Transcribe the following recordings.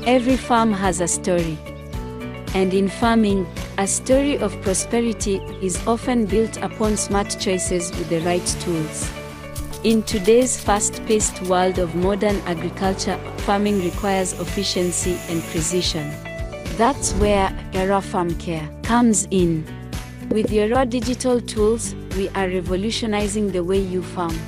Every farm has a story. And in farming, a story of prosperity is often built upon smart choices with the right tools. In today's fast-paced world of modern agriculture, farming requires efficiency and precision. That's where Yara Farm Care comes in. With Yara digital tools, we are revolutionizing the way you farm.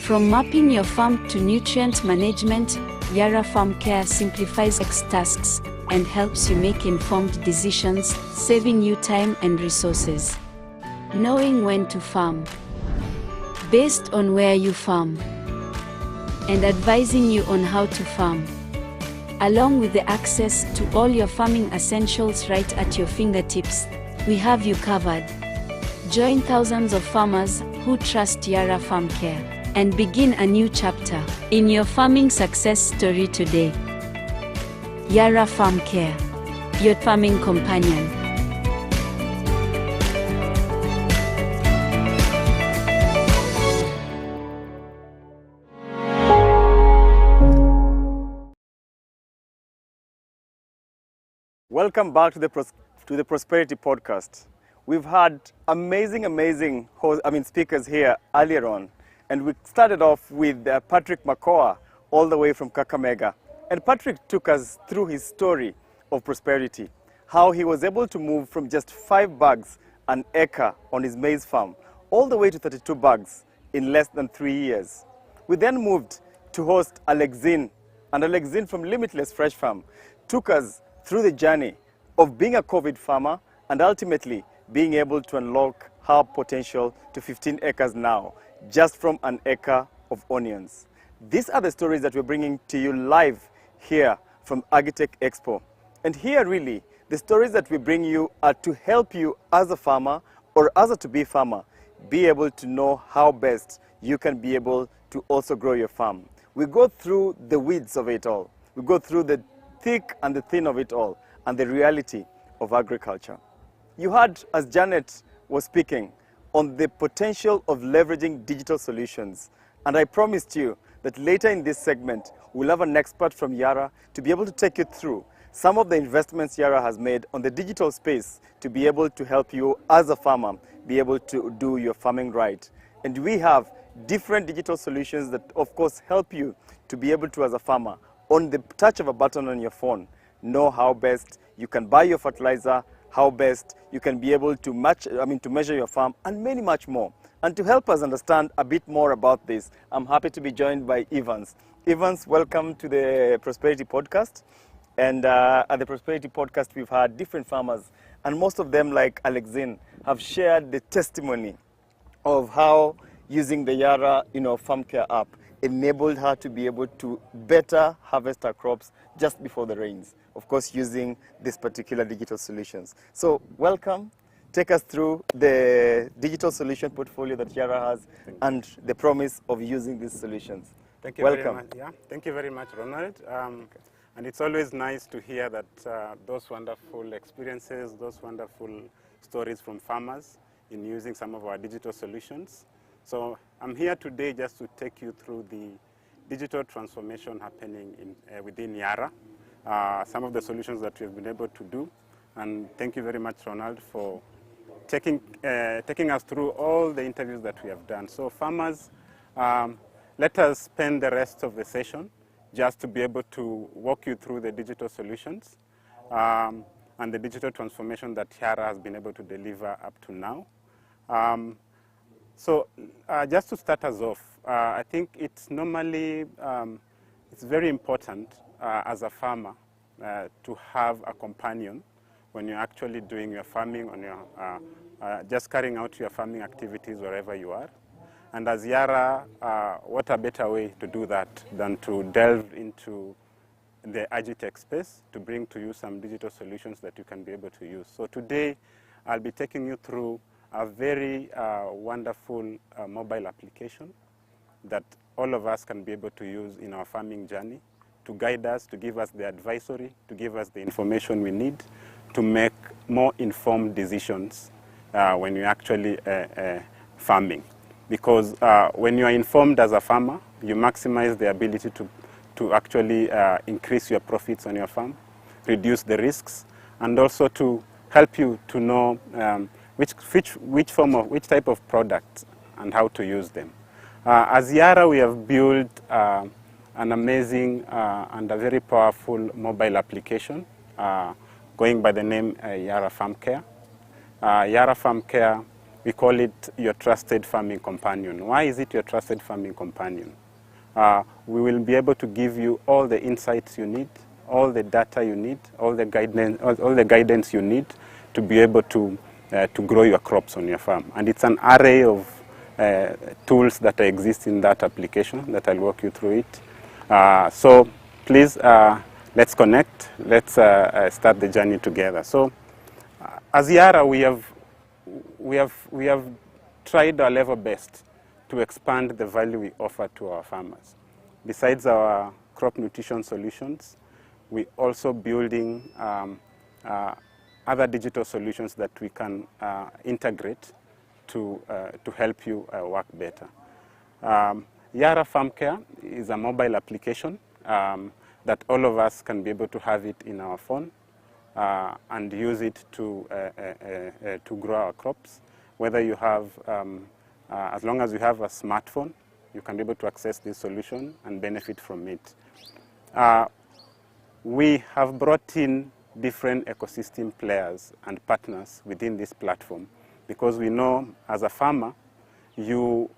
From mapping your farm to nutrient management, Yara Farm Care simplifies tasks and helps you make informed decisions, saving you time and resources. Knowing when to farm, based on where you farm, and advising you on how to farm, along with the access to all your farming essentials right at your fingertips. We have you covered. Join thousands of farmers who trust Yara Farm Care and begin a new chapter in your farming success story today. Yara Farm Care, your farming companion. Welcome back to the Prosperity Podcast. We've had amazing speakers here earlier on, and we started off with Patrick Makoa, all the way from Kakamega. And Patrick took us through his story of prosperity, how he was able to move from just 5 bags an acre on his maize farm, all the way to 32 bags in less than 3 years. We then moved to host Alexine, and Alexine from Limitless Fresh Farm took us through the journey of being a COVID farmer and ultimately being able to unlock her potential to 15 acres now, just from an acre of onions. These are the stories that we're bringing to you live here from Agritech Expo. And here really, the stories that we bring you are to help you as a farmer or as a to-be farmer, be able to know how best you can be able to also grow your farm. We go through the weeds of it all. We go through the thick and the thin of it all, and the reality of agriculture. You heard, as Janet was speaking, on the potential of leveraging digital solutions. And I promised you that later in this segment, we'll have an expert from Yara to be able to take you through some of the investments Yara has made on the digital space to be able to help you as a farmer be able to do your farming right. And we have different digital solutions that, of course, help you to be able to, as a farmer, on the touch of a button on your phone, know how best you can buy your fertilizer, how best you can be able to measure your farm, and many much more. And to help us understand a bit more about this, I'm happy to be joined by Evans. Evans, welcome to the Prosperity Podcast. And at the Prosperity Podcast, we've had different farmers, and most of them, like Alexine, have shared the testimony of how using the Yara Farm Care app enabled her to be able to better harvest her crops just before the rains, of course, using this particular digital solutions. So welcome. Take us through the digital solution portfolio that Yara has and the promise of using these solutions. Thank you very much. Yeah, thank you very much, Ronald. And it's always nice to hear that those wonderful experiences, those wonderful stories from farmers in using some of our digital solutions. So I'm here today just to take you through the digital transformation happening within Yara, some of the solutions that we've been able to do. And thank you very much, Ronald, for taking us through all the interviews that we have done. So farmers, let us spend the rest of the session just to be able to walk you through the digital solutions and the digital transformation that Yara has been able to deliver up to now. So just to start us off, I think it's normally, it's very important as a farmer to have a companion when you're actually doing your farming, on your, just carrying out your farming activities wherever you are. And as Yara, what a better way to do that than to delve into the Agritech space to bring to you some digital solutions that you can be able to use. So today, I'll be taking you through a very wonderful mobile application that all of us can be able to use in our farming journey to guide us, to give us the advisory, to give us the information we need to make more informed decisions when you're actually farming. Because when you are informed as a farmer, you maximize the ability to actually increase your profits on your farm, reduce the risks, and also to help you to know which type of products and how to use them. As Yara, we have built an amazing and a very powerful mobile application going by the name Yara Farm Care. Yara Farm Care, we call it your trusted farming companion. Why is it your trusted farming companion? We will be able to give you all the insights you need, all the data you need, all the guidance you need to be able to grow your crops on your farm. And it's an array of tools that exist in that application that I'll walk you through it. So please, let's connect. Let's start the journey together. So as Yara, we have tried our level best to expand the value we offer to our farmers. Besides our crop nutrition solutions, we're also building other digital solutions that we can integrate to help you work better. Yara Farm Care is a mobile application that all of us can be able to have it in our phone and use it to grow our crops. Whether you have, as long as you have a smartphone, you can be able to access this solution and benefit from it. We have brought in different ecosystem players and partners within this platform because we know as a farmer, you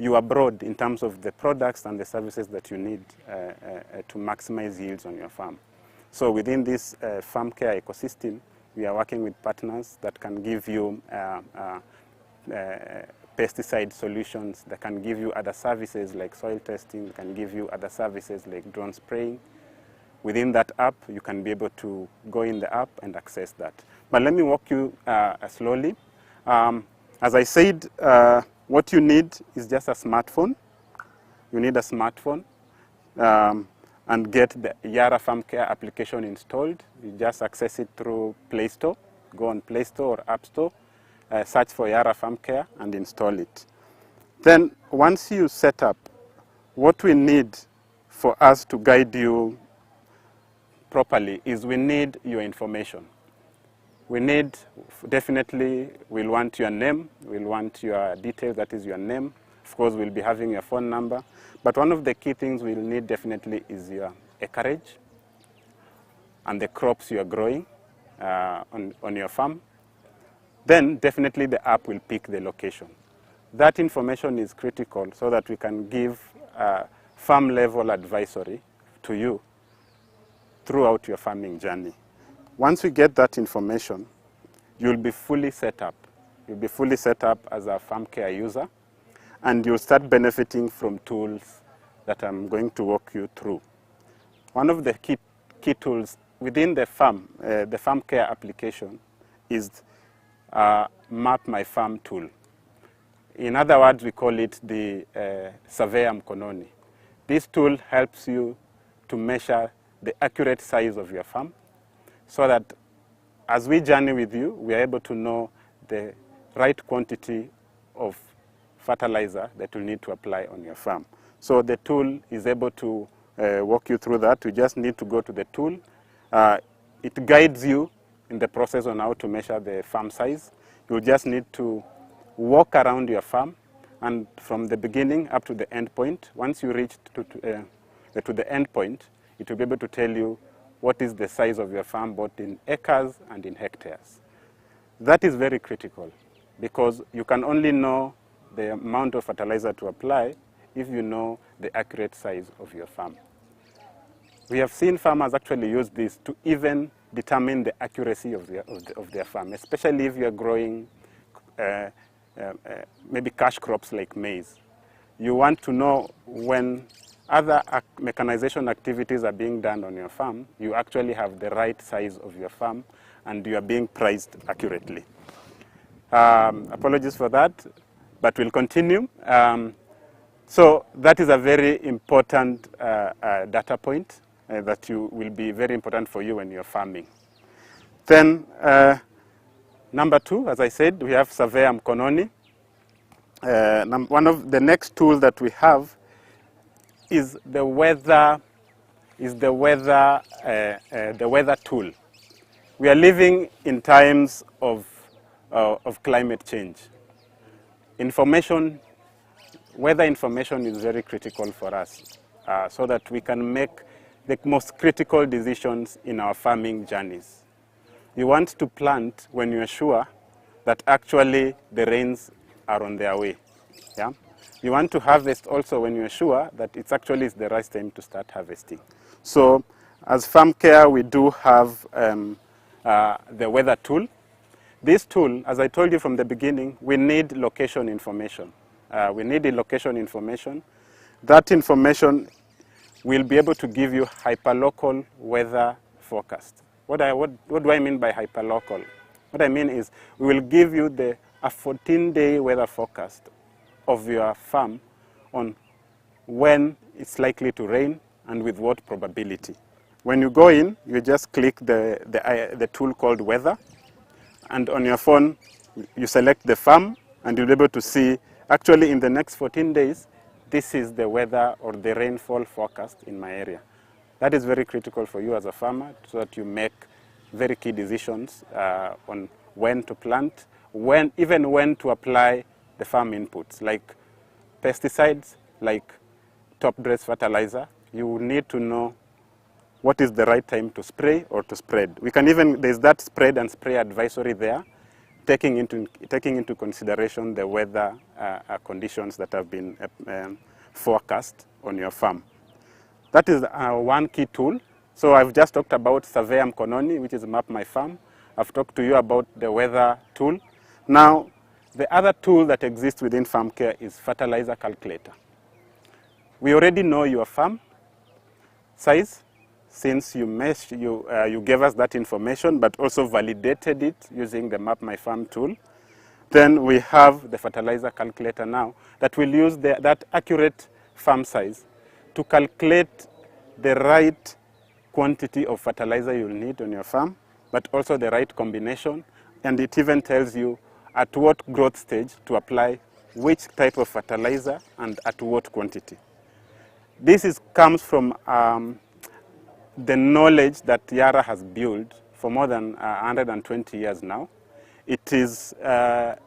are broad in terms of the products and the services that you need to maximize yields on your farm. So within this farm care ecosystem, we are working with partners that can give you pesticide solutions, that can give you other services like soil testing, can give you other services like drone spraying. Within that app, you can be able to go in the app and access that. But let me walk you slowly. As I said, what you need is just a smartphone. You need a smartphone and get the Yara Farm Care application installed. You just access it through Play Store. Go on Play Store or App Store, search for Yara Farm Care and install it. Then once you set up, what we need for us to guide you properly is we need your information. We need, definitely, we'll want your name, we'll want your details, that is your name. Of course, we'll be having your phone number. But one of the key things we'll need definitely is your acreage and the crops you are growing on your farm. Then definitely the app will pick the location. That information is critical so that we can give farm level advisory to you throughout your farming journey. Once we get that information, you'll be fully set up. You'll be fully set up as a farm care user, and you'll start benefiting from tools that I'm going to walk you through. One of the key tools within the farm care application is Map My Farm tool. In other words, we call it the Surveyor Mkononi. This tool helps you to measure the accurate size of your farm so that as we journey with you, we are able to know the right quantity of fertilizer that you need to apply on your farm. So the tool is able to walk you through that. You just need to go to the tool. It guides you in the process on how to measure the farm size. You just need to walk around your farm, and from the beginning up to the end point, once you reach to the end point, it will be able to tell you what is the size of your farm, both in acres and in hectares. That is very critical because you can only know the amount of fertilizer to apply if you know the accurate size of your farm. We have seen farmers actually use this to even determine the accuracy of their farm, especially if you are growing maybe cash crops like maize. You want to know when other mechanization activities are being done on your farm, you actually have the right size of your farm and you are being priced accurately. Apologies for that, but we'll continue. So that is a very important data point that will be very important for you when you're farming. Then number two, as I said, we have Surveyor Mkononi. One of the next tools that we have is the weather is the weather tool. We are living in times of climate change. Weather information is very critical for us so that we can make the most critical decisions in our farming journeys. You want to plant when you are sure that actually the rains are on their way. Yeah? You want to harvest also when you are sure that it's actually the right time to start harvesting. So as farm care, we do have the weather tool. This tool, as I told you from the beginning, we need location information. We need the location information. That information will be able to give you hyperlocal weather forecast. What do I mean by hyperlocal? What I mean is we will give you a 14-day weather forecast of your farm on when it's likely to rain and with what probability. When you go in, you just click the tool called weather, and on your phone, you select the farm, and you'll be able to see, actually in the next 14 days, this is the weather or the rainfall forecast in my area. That is very critical for you as a farmer so that you make very key decisions on when to plant, even when to apply the farm inputs, like pesticides, like top-dress fertilizer. You need to know what is the right time to spray or to spread. There's that spread and spray advisory there, taking into consideration the weather conditions that have been forecast on your farm. That is one key tool. So I've just talked about Surveyor Mkononi, which is Map My Farm. I've talked to you about the weather tool. Now, the other tool that exists within farm care is fertilizer calculator. We already know your farm size, since you gave us that information, but also validated it using the Map My Farm tool. Then we have the fertilizer calculator now that will use that accurate farm size to calculate the right quantity of fertilizer you'll need on your farm, but also the right combination. And it even tells you at what growth stage to apply which type of fertilizer and at what quantity. This comes from the knowledge that Yara has built for more than 120 years now. It is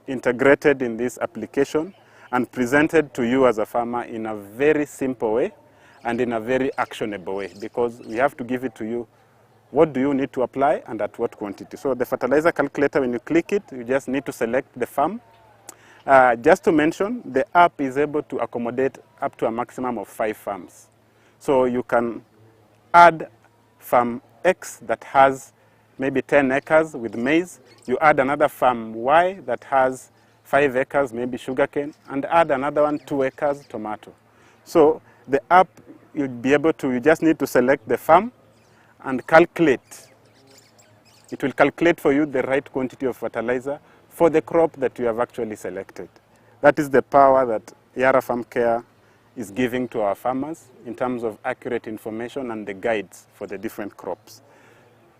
integrated in this application and presented to you as a farmer in a very simple way and in a very actionable way, because we have to give it to you. What do you need to apply and at what quantity? So the fertilizer calculator, when you click it, you just need to select the farm. Just to mention, the app is able to accommodate up to a maximum of 5 farms. So you can add farm X that has maybe 10 acres with maize. You add another farm Y that has 5 acres, maybe sugarcane, and add another one, 2 acres, tomato. So the app, you just need to select the farm and calculate. It will calculate for you the right quantity of fertilizer for the crop that you have actually selected. That is the power that Yara Farm Care is giving to our farmers in terms of accurate information and the guides for the different crops.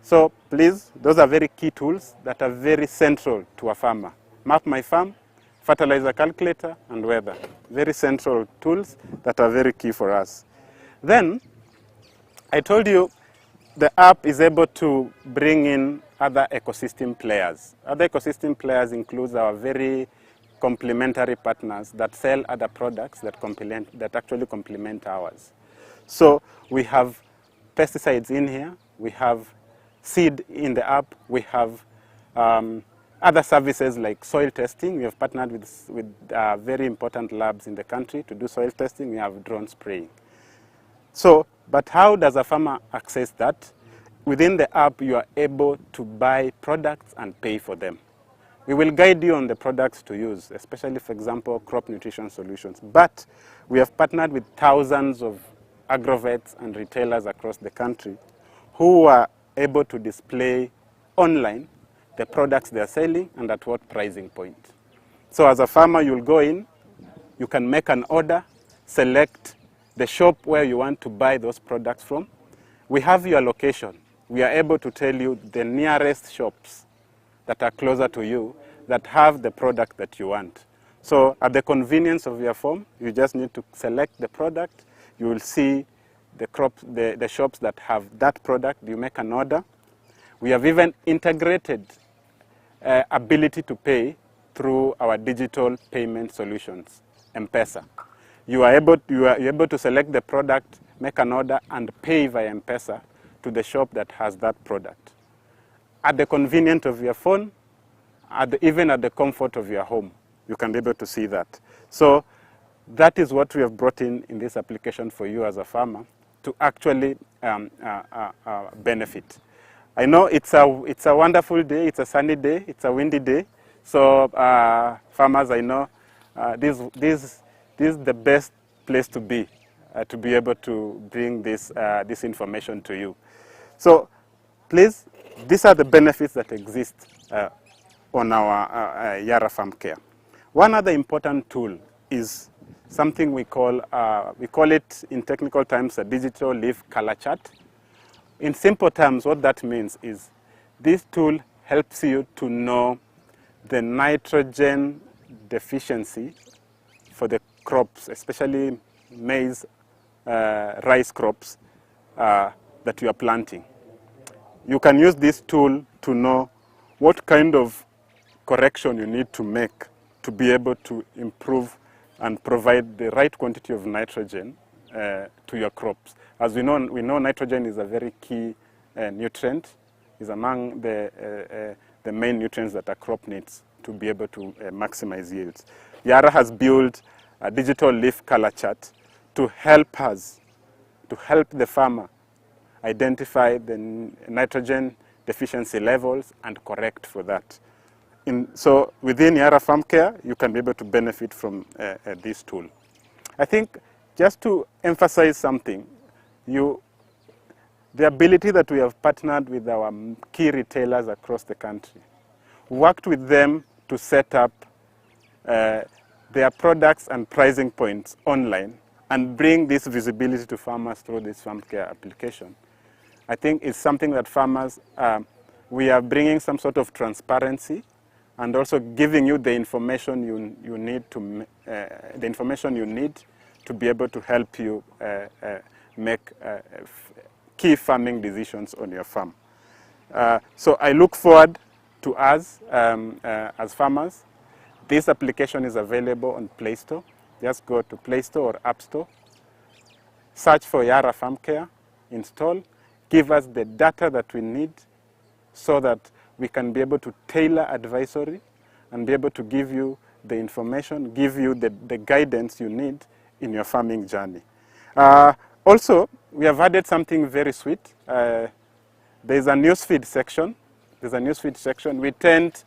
So please, those are very key tools that are very central to a farmer. Map My Farm, fertilizer calculator, and weather. Very central tools that are very key for us. Then, I told you the app is able to bring in other ecosystem players. Other ecosystem players includes our very complementary partners that sell other products that actually complement ours. So we have pesticides in here, we have seed in the app, we have other services like soil testing. We have partnered with very important labs in the country to do soil testing. We have drone spraying. So, but how does a farmer access that? Within the app, you are able to buy products and pay for them. We will guide you on the products to use, especially, for example, crop nutrition solutions. But we have partnered with thousands of agrovets and retailers across the country who are able to display online the products they are selling and at what pricing point. So as a farmer, you'll go in, you can make an order, select the shop where you want to buy those products from. We have your location. We are able to tell you the nearest shops that are closer to you that have the product that you want. So at the convenience of your phone, you just need to select the product. You will see the shops that have that product. You make an order. We have even integrated ability to pay through our digital payment solutions, M-Pesa. You're able to select the product, make an order, and pay via M-Pesa to the shop that has that product. At the convenience of your phone, even at the comfort of your home, you can be able to see that. So that is what we have brought in this application for you as a farmer to actually benefit. I know it's a wonderful day, it's a sunny day, it's a windy day. So farmers, I know this is the best place to be able to bring this information to you. So please, these are the benefits that exist on our Yara Farm Care. One other important tool is something we call it in technical terms a digital leaf color chart. In simple terms, what that means is this tool helps you to know the nitrogen deficiency for the crops, especially maize, rice crops that you are planting. You can use this tool to know what kind of correction you need to make to be able to improve and provide the right quantity of nitrogen to your crops. As we know nitrogen is a very key nutrient, is among the main nutrients that a crop needs to be able to maximize yields. Yara has built a digital leaf color chart to help us, to help the farmer identify the nitrogen deficiency levels and correct for that. So within Yara Farm Care, you can be able to benefit from this tool. I think just to emphasize something, the ability that we have partnered with our key retailers across the country, worked with them to set up their products and pricing points online and bring this visibility to farmers through this farm care application. I think it's something that farmers, we are bringing some sort of transparency and also giving you the information you need to be able to help you make key farming decisions on your farm. So I look forward to us as farmers. This application is available on Play Store. Just go to Play Store or App Store, search for Yara Farm Care, install, give us the data that we need so that we can be able to tailor advisory and be able to give you the information, give you the guidance you need in your farming journey. Also, we have added something very sweet. There's a newsfeed section. We tend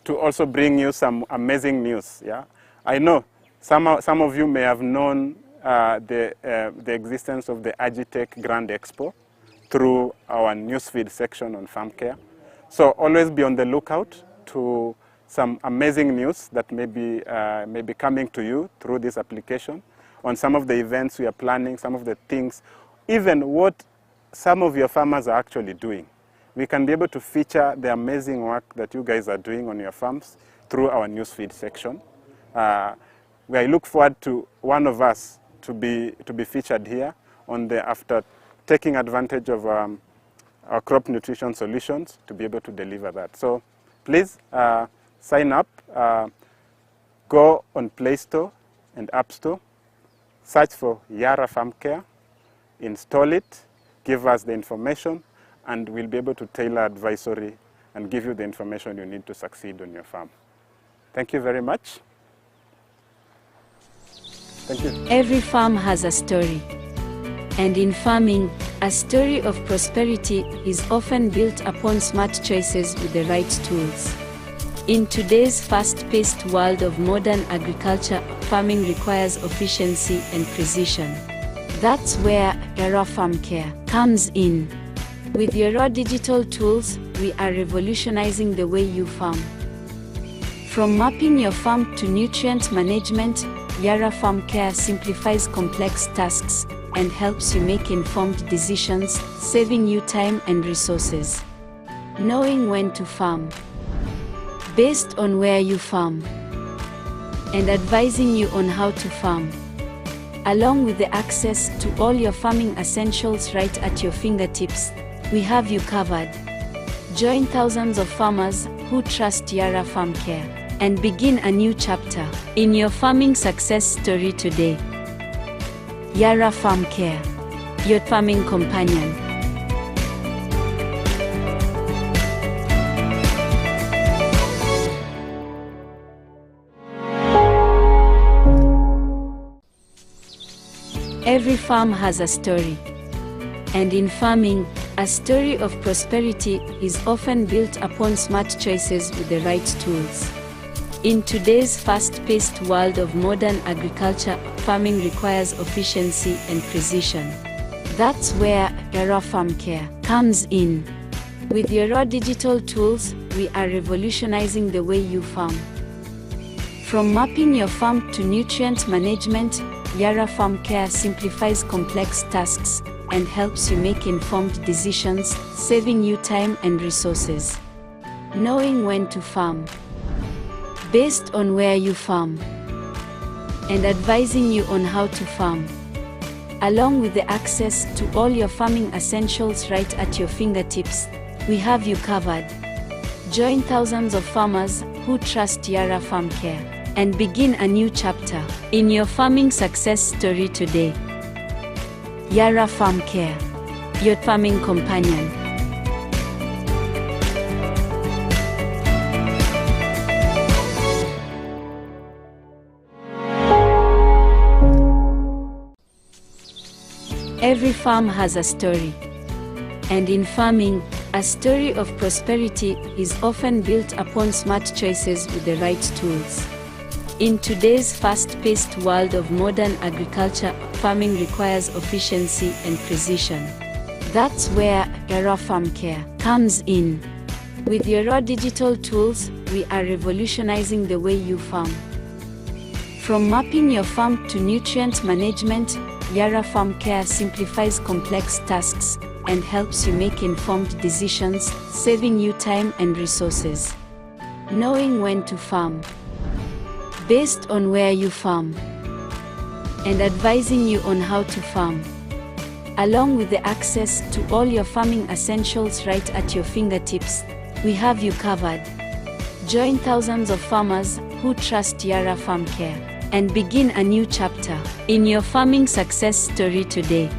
to also bring you some amazing news. Yeah, I know some of you may have known the existence of the Agitech Grand Expo through our newsfeed section on farm care. So always be on the lookout to some amazing news that may be coming to you through this application on some of the events we are planning, some of the things, even what some of your farmers are actually doing. We can be able to feature the amazing work that you guys are doing on your farms through our newsfeed section. We look forward to one of us to be featured here after taking advantage of our crop nutrition solutions to be able to deliver that. So please sign up, go on Play Store and App Store, search for Yara Farm Care, install it, give us the information, and we'll be able to tailor advisory and give you the information you need to succeed on your farm. Thank you very much. Thank you. Every farm has a story. And in farming, a story of prosperity is often built upon smart choices with the right tools. In today's fast-paced world of modern agriculture, farming requires efficiency and precision. That's where Yara Farm Care comes in. With your raw digital tools, we are revolutionizing the way you farm. From mapping your farm to nutrient management, Yara Farm Care simplifies complex tasks and helps you make informed decisions, saving you time and resources. Knowing when to farm, based on where you farm, and advising you on how to farm. Along with the access to all your farming essentials right at your fingertips, we have you covered. Join thousands of farmers who trust Yara Farm Care and begin a new chapter in your farming success story today. Yara Farm Care, your farming companion. Every farm has a story. And in farming, a story of prosperity is often built upon smart choices with the right tools. In today's fast-paced world of modern agriculture, farming requires efficiency and precision. That's where Yara Farm Care comes in. With your raw digital tools, we are revolutionizing the way you farm. From mapping your farm to nutrient management, Yara Farm Care simplifies complex tasks and helps you make informed decisions, saving you time and resources. Knowing when to farm, based on where you farm, and advising you on how to farm. Along with the access to all your farming essentials right at your fingertips, we have you covered. Join thousands of farmers who trust Yara Farm Care and begin a new chapter in your farming success story today. Yara Farm Care, your farming companion. Every farm has a story. And in farming, a story of prosperity is often built upon smart choices with the right tools. In today's fast-paced world of modern agriculture, farming requires efficiency and precision. That's where Yara Farm Care comes in. With your raw digital tools, we are revolutionizing the way you farm. From mapping your farm to nutrient management, Yara Farm Care simplifies complex tasks and helps you make informed decisions, saving you time and resources. Knowing when to farm, based on where you farm, and advising you on how to farm. Along with the access to all your farming essentials right at your fingertips, we have you covered. Join thousands of farmers who trust Yara Farm Care and begin a new chapter in your farming success story today.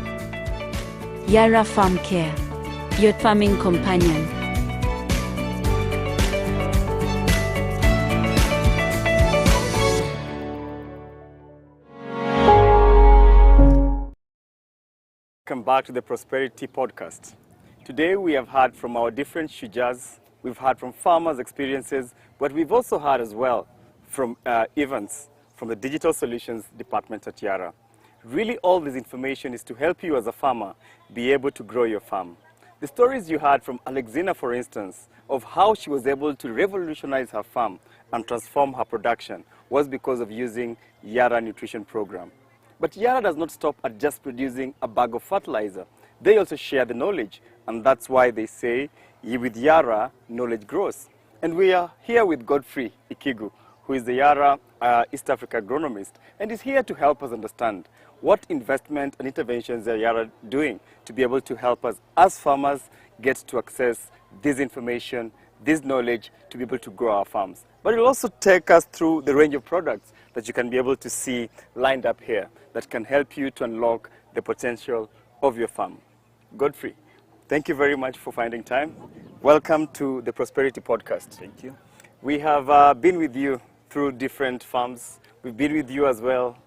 Yara Farm Care, your farming companion. Welcome back to the Prosperity Podcast. Today we have heard from our different shujas, we've heard from farmers' experiences, but we've also heard as well from Evans, from the Digital Solutions Department at Yara. Really all this information is to help you as a farmer be able to grow your farm. The stories you heard from Alexina, for instance, of how she was able to revolutionize her farm and transform her production was because of using Yara Nutrition Program. But Yara does not stop at just producing a bag of fertilizer. They also share the knowledge, and that's why they say, with Yara, knowledge grows. And we are here with Godfrey Ikigu, who is the Yara East Africa agronomist, and is here to help us understand what investment and interventions are Yara doing to be able to help us as farmers get to access this information, this knowledge, to be able to grow our farms. But it will also take us through the range of products that you can be able to see lined up here that can help you to unlock the potential of your farm. Godfrey, thank you very much for finding time. Welcome to the Prosperity Podcast. Thank you. We have been with you through different farms. We've been with you as well,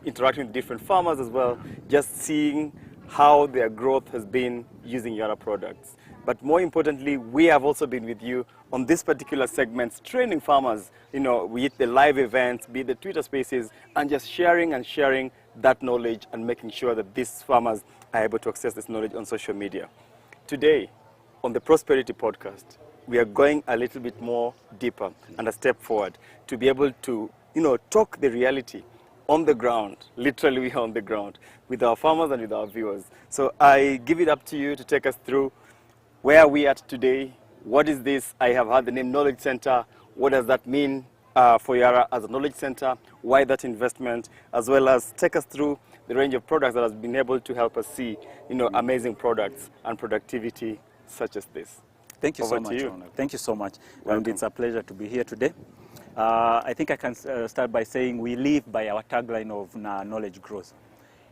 interacting with different farmers as well, just seeing how their growth has been using Yara products. But more importantly, we have also been with you on this particular segment, training farmers, with the live events, be it the Twitter spaces, and just sharing that knowledge and making sure that these farmers are able to access this knowledge on social media. Today, on the Prosperity Podcast, we are going a little bit more deeper and a step forward to be able to, talk the reality on the ground, literally we are on the ground, with our farmers and with our viewers. So I give it up to you to take us through where are we at today. What is this? I have heard the name Knowledge Center. What does that mean for Yara as a knowledge center, why that investment, as well as take us through the range of products that has been able to help us see, amazing products and productivity such as this. Thank you Over so to much, you. Ronald. Thank you so much. Welcome. And it's a pleasure to be here today. I think I can start by saying we live by our tagline of knowledge grows.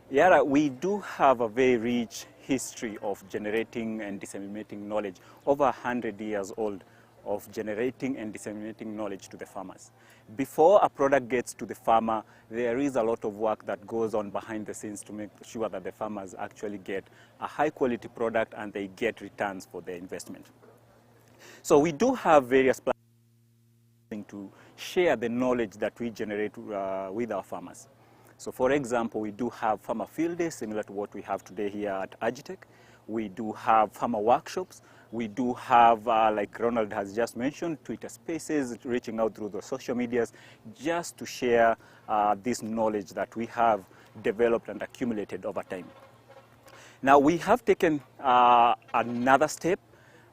Yara, we do have a very rich history of generating and disseminating knowledge, over 100 years old of generating and disseminating knowledge to the farmers. Before a product gets to the farmer, there is a lot of work that goes on behind the scenes to make sure that the farmers actually get a high quality product and they get returns for their investment. So we do have various plans to share the knowledge that we generate with our farmers. So for example, we do have farmer field days similar to what we have today here at Agitech. We do have farmer workshops. We do have, like Ronald has just mentioned, Twitter spaces, reaching out through the social medias, just to share this knowledge that we have developed and accumulated over time. Now we have taken another step,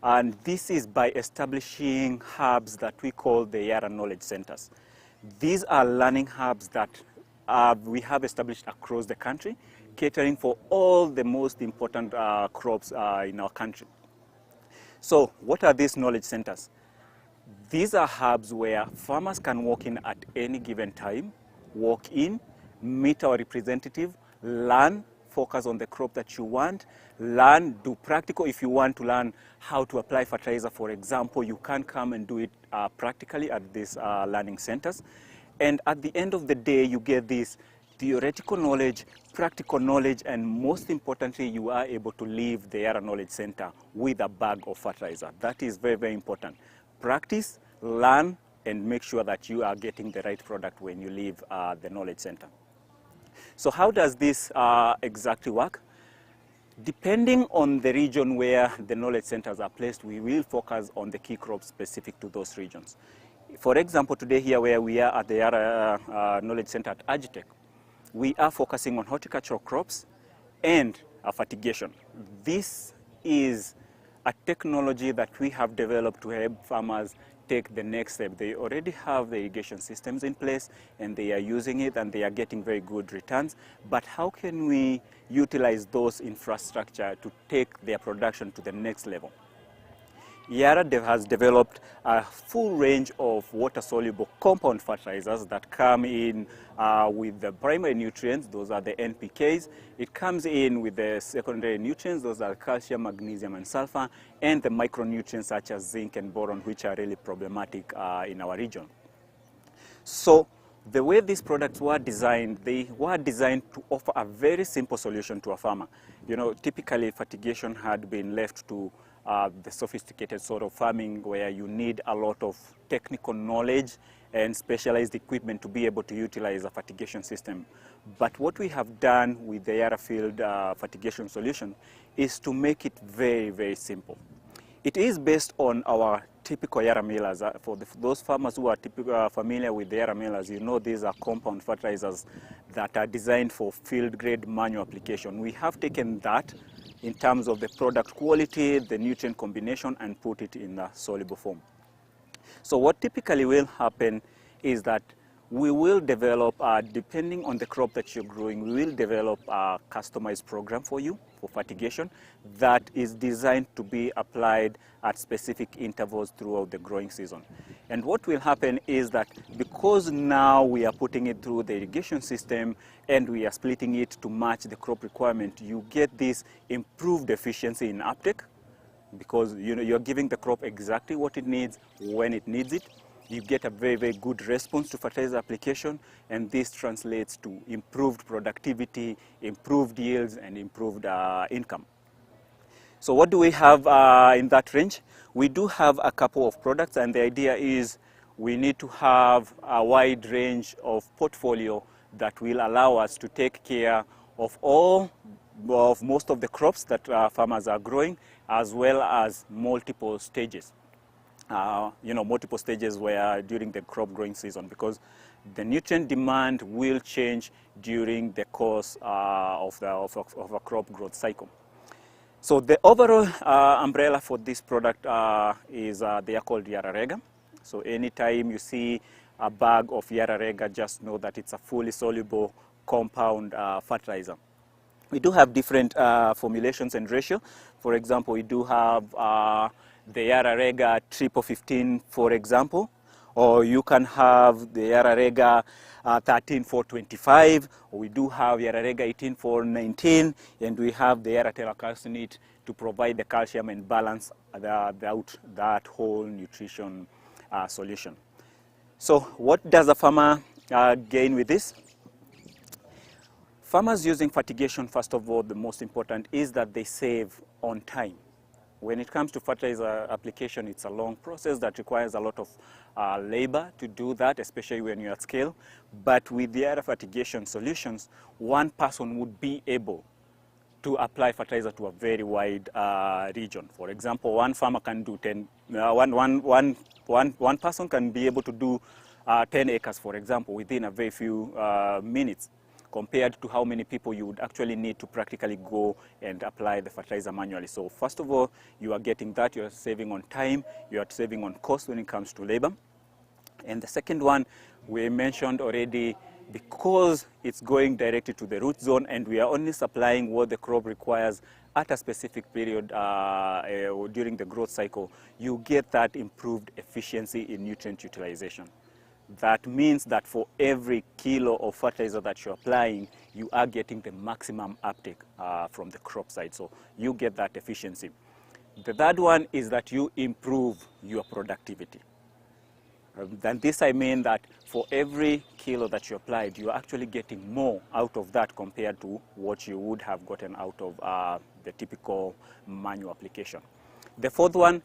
and this is by establishing hubs that we call the Yara Knowledge Centers. These are learning hubs that we have established across the country, catering for all the most important crops in our country. So what are these knowledge centers? These are hubs where farmers can walk in at any given time, walk in, meet our representative, learn, focus on the crop that you want, learn, do practical. If you want to learn how to apply fertilizer, for example, you can come and do it practically at these learning centers. And at the end of the day, you get this theoretical knowledge, practical knowledge, and most importantly, you are able to leave the Yara Knowledge Center with a bag of fertilizer. That is very, very important. Practice, learn, and make sure that you are getting the right product when you leave the Knowledge Center. So how does this exactly work? Depending on the region where the knowledge centers are placed, we will focus on the key crops specific to those regions. For example, today here where we are at the Yara Knowledge Center at Agitech, we are focusing on horticultural crops and fertigation. This is a technology that we have developed to help farmers take the next step. They already have the irrigation systems in place and they are using it and they are getting very good returns. But how can we utilize those infrastructure to take their production to the next level? Yara has developed a full range of water-soluble compound fertilizers that come in with the primary nutrients, those are the NPKs. It comes in with the secondary nutrients, those are calcium, magnesium, and sulfur, and the micronutrients such as zinc and boron, which are really problematic in our region. So the way these products were designed, they were designed to offer a very simple solution to a farmer. You know, typically fertigation had been left to the sophisticated sort of farming where you need a lot of technical knowledge and specialized equipment to be able to utilize a fertigation system. But what we have done with the Yara Field fertigation solution is to make it very, very simple. It is based on our typical Yara millers. For those farmers who are familiar with the Yara millers, you know these are compound fertilizers that are designed for field-grade manual application. We have taken that in terms of the product quality, the nutrient combination, and put it in a soluble form. So what typically will happen is that we will develop, depending on the crop that you're growing, we will develop a customized program for you for fertigation that is designed to be applied at specific intervals throughout the growing season. And what will happen is that because now we are putting it through the irrigation system and we are splitting it to match the crop requirement, you get this improved efficiency in uptake because you're giving the crop exactly what it needs when it needs it. You get a very, very good response to fertilizer application, and this translates to improved productivity, improved yields, and improved income. So what do we have in that range? We do have a couple of products, and the idea is we need to have a wide range of portfolio that will allow us to take care of most of the crops that farmers are growing, as well as multiple stages. Multiple stages where during the crop growing season, because the nutrient demand will change during the course of a crop growth cycle. So the overall umbrella for this product is they are called Yara Rega. So anytime you see a bag of Yara Rega, just know that it's a fully soluble compound fertilizer. We do have different formulations and ratio. For example, we do have the Yara Rega triple 15, for example, or you can have the Yara Rega 13-4-25, or we do have Yara Rega 18-4-19, and we have the Yara telecalcinate to provide the calcium and balance that whole nutrition solution. So what does a farmer gain with this? Farmers using fertigation, first of all, the most important is that they save on time. When it comes to fertilizer application, it's a long process that requires a lot of labor to do that, especially when you're at scale. But with the other fertigation solutions, one person would be able to apply fertilizer to a very wide region. For example, one farmer can do one person can be able to do 10 acres, for example, within a very few minutes, compared to how many people you would actually need to practically go and apply the fertilizer manually. So first of all, you are getting that, you are saving on time, you are saving on cost when it comes to labor. And the second one, we mentioned already, because it's going directly to the root zone and we are only supplying what the crop requires at a specific period during the growth cycle, you get that improved efficiency in nutrient utilization. That means that for every kilo of fertilizer that you're applying, you are getting the maximum uptake from the crop side. So you get that efficiency. The third one is that you improve your productivity. Than this, I mean that for every kilo that you applied, you're actually getting more out of that compared to what you would have gotten out of the typical manual application. The fourth one,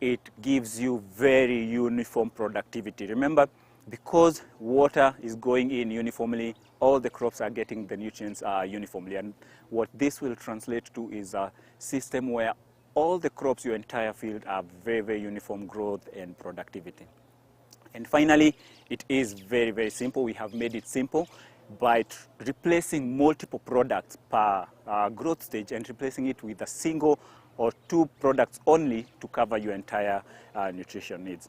it gives you very uniform productivity. Remember, because water is going in uniformly, all the crops are getting the nutrients uniformly. And what this will translate to is a system where all the crops, your entire field, are very, very uniform growth and productivity. And finally, it is very, very simple. We have made it simple by replacing multiple products per growth stage and replacing it with a single or two products only to cover your entire nutrition needs.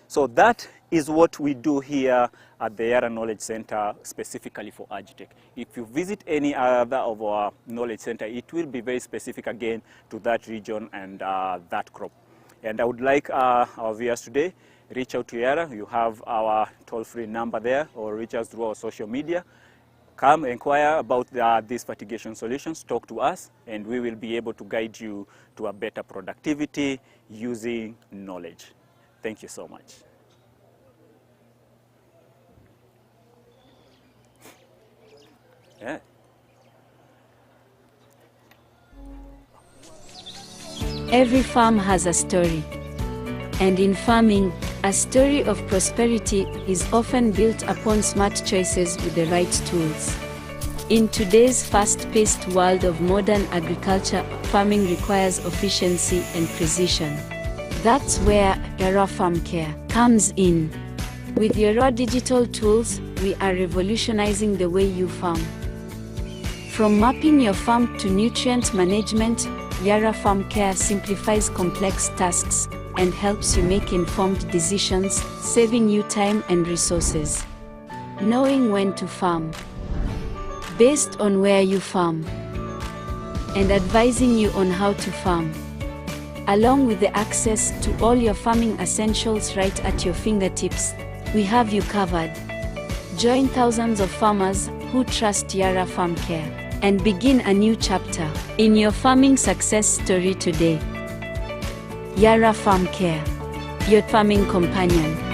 So that is what we do here at the Yara Knowledge Center specifically for Agitech. If you visit any other of our knowledge center, it will be very specific again to that region and that crop. And I would like our viewers today, reach out to Yara. You have our toll-free number there, or reach us through our social media. Come inquire about these fertigation solutions, talk to us, and we will be able to guide you to a better productivity using knowledge. Thank you so much. Yeah. Every farm has a story. And in farming, a story of prosperity is often built upon smart choices with the right tools. In today's fast-paced world of modern agriculture, farming requires efficiency and precision. That's where Yara Farm Care comes in. With Yara digital tools, we are revolutionizing the way you farm. From mapping your farm to nutrient management, Yara Farm Care simplifies complex tasks and helps you make informed decisions, saving you time and resources. Knowing when to farm, based on where you farm, and advising you on how to farm, along with the access to all your farming essentials right at your fingertips. We have you covered. Join thousands of farmers who trust Yara Farm Care and begin a new chapter in your farming success story today. Yara Farm Care, your farming companion.